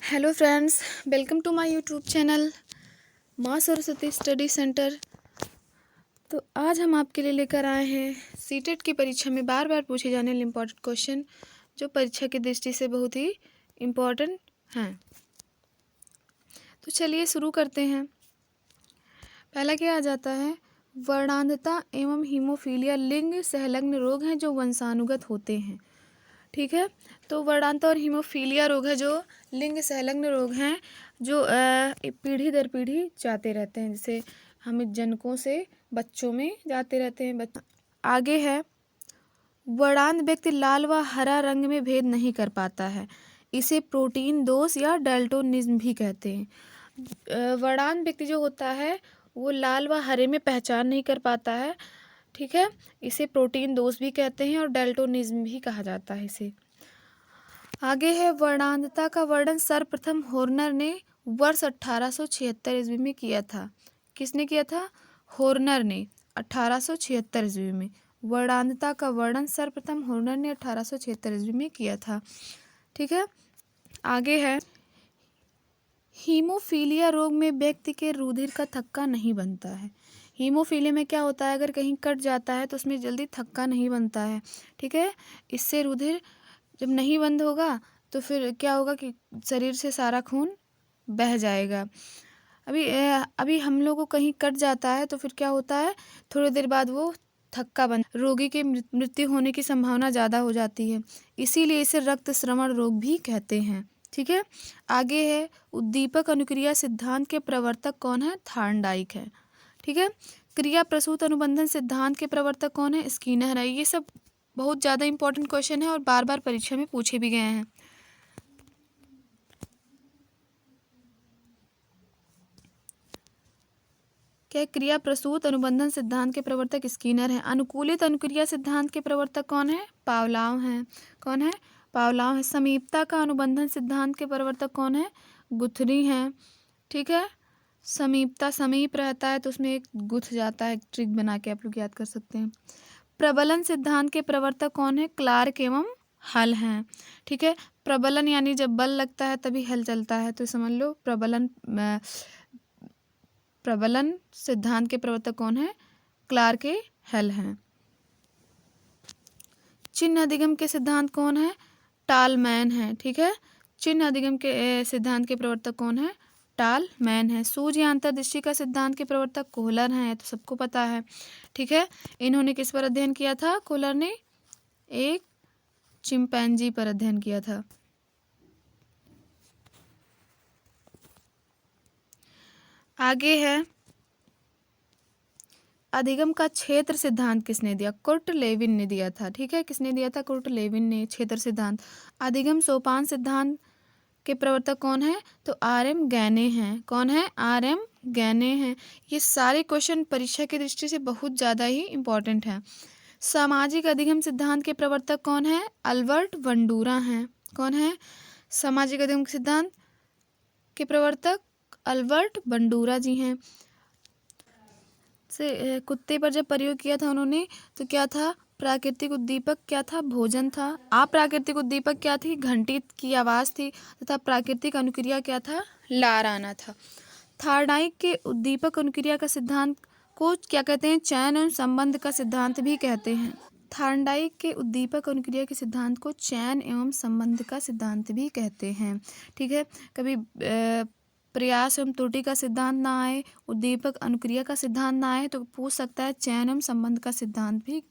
Hello friends, welcome to my YouTube channel माँ Saraswati study centre. तो आज हम आपके लिए लेकर आए हैं सीटेट की परीक्षा में बार बार पूछे जाने वाले इम्पोर्टेंट क्वेश्चन जो परीक्षा की दृष्टि से बहुत ही इम्पोर्टेंट हैं। तो चलिए शुरू करते हैं। पहला क्या आ जाता है, वर्णांधता एवं हीमोफीलिया लिंग संलग्न रोग हैं जो वंशानुगत होते हैं। ठीक है, तो वर्णांधता और हीमोफीलिया रोग है जो लिंग संलग्न रोग हैं जो पीढ़ी दर पीढ़ी जाते रहते हैं, जैसे हमें जनकों से बच्चों में जाते रहते हैं। आगे है, वर्णांध व्यक्ति लाल व हरा रंग में भेद नहीं कर पाता है, इसे प्रोटीन दोष या डाल्टोनिज्म भी कहते हैं। वर्णांध व्यक्ति जो होता है वो लाल व हरे में पहचान नहीं कर पाता है, ठीक है, इसे प्रोटीन दोष भी कहते हैं और डाल्टोनिज्म भी कहा जाता है इसे। आगे है, वर्णांधता का वर्णन सर्वप्रथम हॉर्नर ने वर्ष 1876 ईस्वी में किया था। किसने किया था? हॉर्नर ने 1876 ईस्वी में। वर्णांधता का वर्णन सर्वप्रथम हॉर्नर ने 1876 ईस्वी में किया था। ठीक है, आगे है, हीमोफीलिया रोग में व्यक्ति के रुधिर का थक्का नहीं बनता है। हीमोफीलिया में क्या होता है, अगर कहीं कट जाता है तो उसमें जल्दी थक्का नहीं बनता है। ठीक है, इससे रुधिर जब नहीं बंद होगा तो फिर क्या होगा कि शरीर से सारा खून बह जाएगा। अभी हम लोग को कहीं कट जाता है तो फिर क्या होता है, थोड़ी देर बाद वो थक्का बन, रोगी के मृत्यु होने की संभावना ज़्यादा हो जाती है, इसीलिए इसे रक्त श्रवण रोग भी कहते हैं। ठीक है, आगे है, उद्दीपक अनुक्रिया सिद्धांत के प्रवर्तक कौन है? थार्नडाइक है। ठीक है, क्रिया प्रसूत अनुबंधन सिद्धांत के प्रवर्तक कौन है? स्किनर है। ये सब बहुत ज़्यादा इंपॉर्टेंट क्वेश्चन है और बार बार परीक्षा में पूछे भी गए हैं। क्या क्रिया प्रसूत अनुबंधन सिद्धांत के प्रवर्तक स्किनर हैं। अनुकूलित अनुक्रिया सिद्धांत के प्रवर्तक कौन है? पावलाव हैं। कौन है? पावलाव है। समीपता का अनुबंधन सिद्धांत के प्रवर्तक कौन है? गुथरी हैं। ठीक है, समीपता समीप रहता है तो उसमें एक गुथ जाता है, ट्रिक बना के आप लोग याद कर सकते हैं। प्रबलन सिद्धांत के प्रवर्तक कौन है? क्लार्क एवं हल हैं। ठीक है, प्रबलन यानी जब बल लगता है तभी हल चलता है, तो समझ लो प्रबलन सिद्धांत के प्रवर्तक कौन है? क्लार्क के हल हैं। चिन्ह अधिगम के सिद्धांत कौन है? टालमैन है। ठीक है, चिन्ह अधिगम के सिद्धांत के प्रवर्तक कौन है? टालमैन है। सूझ या अंतर्दृष्टि का सिद्धांत के प्रवर्तक कोहलर हैं, तो सबको पता है। ठीक है, इन्होंने किस पर अध्ययन किया था? कोहलर ने एक चिंपैंजी पर अध्ययन किया था। आगे है, अधिगम का क्षेत्र सिद्धांत किसने दिया? कुर्ट लेविन ने दिया था। ठीक है, किसने दिया था? कुर्ट लेविन ने क्षेत्र सिद्धांत। अधिगम सोपान सिद्धांत के प्रवर्तक कौन है? तो आर.एम. गैने हैं। कौन है? आर.एम. गैने हैं। ये सारे क्वेश्चन परीक्षा की दृष्टि से बहुत ज़्यादा ही इम्पोर्टेंट हैं। सामाजिक अधिगम सिद्धांत के प्रवर्तक कौन है? अल्बर्ट बंडूरा हैं। कौन है? सामाजिक अधिगम सिद्धांत के प्रवर्तक अल्बर्ट बंडूरा जी हैं। से कुत्ते पर जब प्रयोग किया था उन्होंने, तो क्या था? प्राकृतिक उद्दीपक क्या था? भोजन था। अप्राकृतिक उद्दीपक क्या थी? घंटी की आवाज़ थी। तथा प्राकृतिक अनुक्रिया क्या था? लार आना था। थार्नडाइक के उद्दीपक अनुक्रिया का सिद्धांत को क्या कहते हैं? चयन एवं संबंध का सिद्धांत भी कहते हैं। थार्नडाइक के उद्दीपक अनुक्रिया के सिद्धांत को चयन एवं संबंध का सिद्धांत भी कहते हैं। ठीक है, कभी प्रयास एवं त्रुटि का सिद्धांत ना आए, उद्दीपक अनुक्रिया का सिद्धांत ना आए, तो पूछ सकता है चयन एवं संबंध का सिद्धांत भी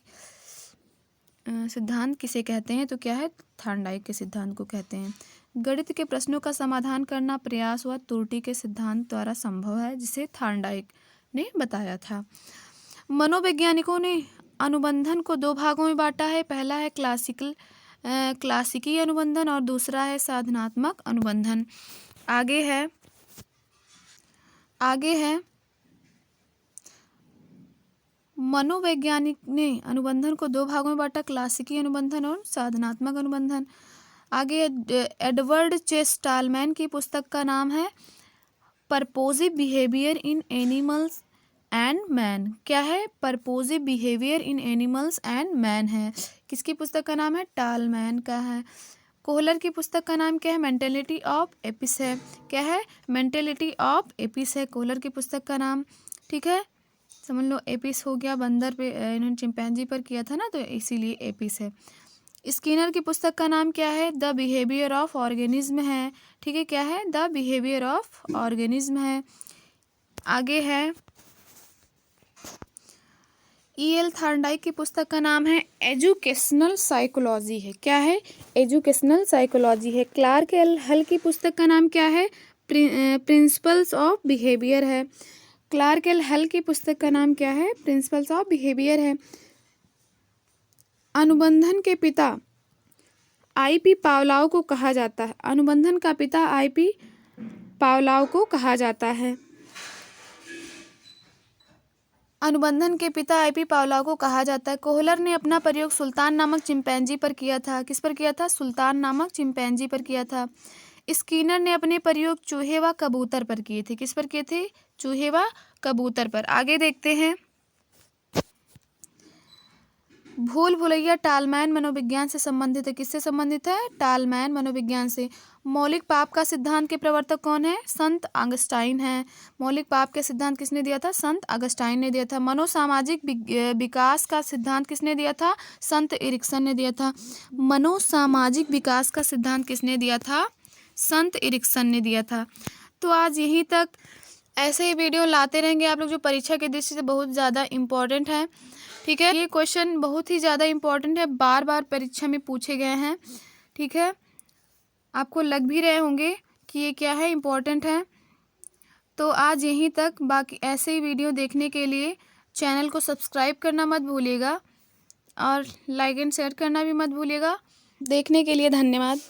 सिद्धांत किसे कहते हैं? तो क्या है? थार्नडाइक के सिद्धांत को कहते हैं। गणित के प्रश्नों का समाधान करना प्रयास व त्रुटि के सिद्धांत द्वारा संभव है, जिसे थार्नडाइक ने बताया था। मनोवैज्ञानिकों ने अनुबंधन को दो भागों में बांटा है। पहला है क्लासिकी अनुबंधन और दूसरा है साधनात्मक अनुबंधन। आगे है, मनोवैज्ञानिक ने अनुबंधन को दो भागों में बांटा, क्लासिकी अनुबंधन और साधनात्मक अनुबंधन। आगे एडवर्ड चेस्टालमैन की पुस्तक का नाम है purposive behaviour in animals and man. क्या है? Purposive behaviour in animals and man है। किसकी पुस्तक का नाम है? टालमैन का है। कोहलर की पुस्तक का नाम क्या है? मेंटेलिटी ऑफ एपिस है। क्या है? मेंटेलिटी ऑफ एपिस है कोहलर की पुस्तक का नाम। ठीक है, समझ लो एपिस हो गया, बंदर पे इन्होंने चिंपैंजी पर किया था ना, तो इसीलिए एपिस है। स्किनर की पुस्तक का नाम क्या है? द बिहेवियर ऑफ ऑर्गेनिज्म है। ठीक है, क्या है? द बिहेवियर ऑफ ऑर्गेनिज्म है। आगे है E.L. थॉर्नडाइक की पुस्तक का नाम है एजुकेशनल साइकोलॉजी है। क्या है? एजुकेशनल साइकोलॉजी है। क्लार्क एल हल की पुस्तक का नाम क्या है? प्रिंसिपल्स ऑफ बिहेवियर है। क्लार्क एल हल की पुस्तक का नाम क्या है? प्रिंसिपल्स ऑफ बिहेवियर है। अनुबंधन के पिता I.P. पावलोव को कहा जाता है। अनुबंधन का पिता I.P. पावलोव को कहा जाता है। अनुबंधन के पिता I.P. पावलोव को कहा जाता है। कोहलर ने अपना प्रयोग सुल्तान नामक चिंपैंजी पर किया था। किस पर किया था? सुल्तान नामक चिंपैंजी पर किया था। स्किनर ने अपने प्रयोग चूहे व कबूतर पर किए थे। किस पर किए थे? चूहे व कबूतर पर। आगे देखते हैं, भूल भुलैया टालमैन मनोविज्ञान से संबंधित है। किससे संबंधित है? टालमैन मनोविज्ञान से। मौलिक पाप का सिद्धांत के प्रवर्तक कौन है? संत अगस्टाइन है। मौलिक पाप का सिद्धांत किसने दिया था? संत अगस्टाइन ने दिया था। मनोसामाजिक विकास का सिद्धांत किसने दिया था? संत एरिक्सन ने दिया था। मनोसामाजिक विकास का सिद्धांत किसने दिया था? संत एरिक्सन ने दिया था। तो आज यहीं तक, ऐसे ही वीडियो लाते रहेंगे आप लोग जो परीक्षा की दृष्टि से बहुत ज़्यादा इम्पोर्टेंट है। ठीक है, ये क्वेश्चन बहुत ही ज़्यादा इम्पोर्टेंट है, बार बार परीक्षा में पूछे गए हैं। ठीक है, आपको लग भी रहे होंगे कि ये क्या है, इम्पोर्टेंट है। तो आज यहीं तक, बाकी ऐसे ही वीडियो देखने के लिए चैनल को सब्सक्राइब करना मत भूलिएगा और लाइक एंड शेयर करना भी मत भूलिएगा। देखने के लिए धन्यवाद।